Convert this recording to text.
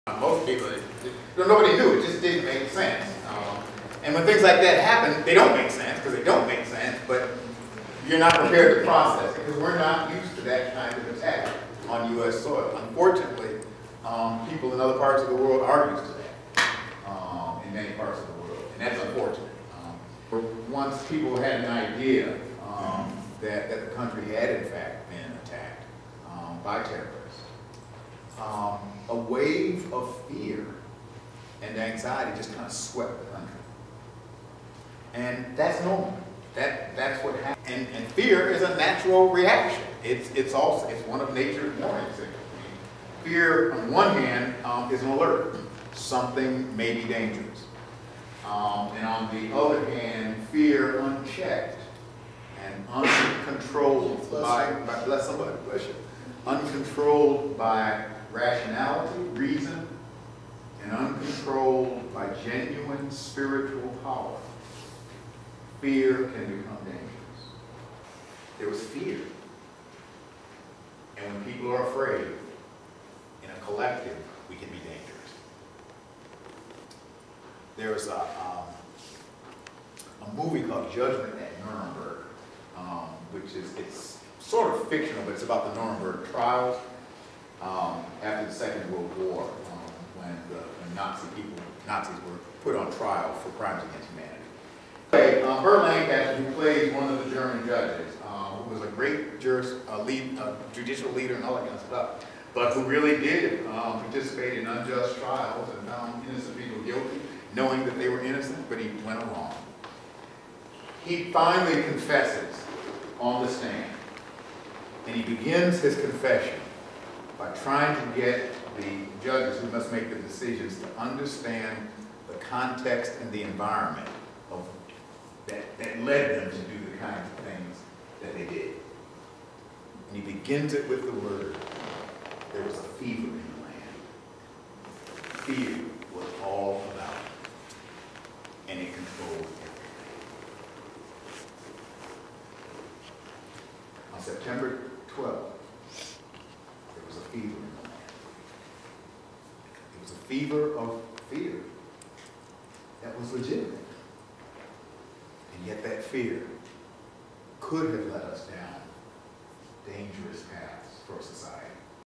Most people, nobody knew, it just didn't make sense. And when things like that happen, they don't make sense because they don't make sense, but you're not prepared to process it because we're not used to that kind of attack on U.S. soil. Unfortunately, people in other parts of the world are used to that, in many parts of the world, and that's unfortunate. Once people had an idea that the country had in fact been attacked by terrorists, a wave of fear and anxiety just kind of swept the country. And that's normal. That's what happens. And fear is a natural reaction. It's one of nature's warning signals. Fear, on one hand, is an alert. Something may be dangerous. And on the other hand, fear unchecked and uncontrolled bless somebody, bless you, uncontrolled by rationality, reason, and uncontrolled by genuine spiritual power, fear can become dangerous. There was fear. And when people are afraid, in a collective, we can be dangerous. There's a movie called Judgment at Nuremberg, which it's sort of fictional, but it's about the Nuremberg trials after the Second World War, when Nazis were put on trial for crimes against humanity. Burt Lancaster, who plays one of the German judges, who was a great judicial leader and all that kind of stuff, but who really did participate in unjust trials and found innocent people guilty, knowing that they were innocent, but he went along. He finally confesses on the stand, and he begins his confession by trying to get the judges who must make the decisions to understand the context and the environment that led them to do the kinds of things that they did. And he begins it with the word, there was a fever in the land. Fear was all about it, and it controlled everything. On September 12th, there was a fever in the land. It was a fever of fear that was legitimate. And yet that fear could have led us down dangerous paths for society.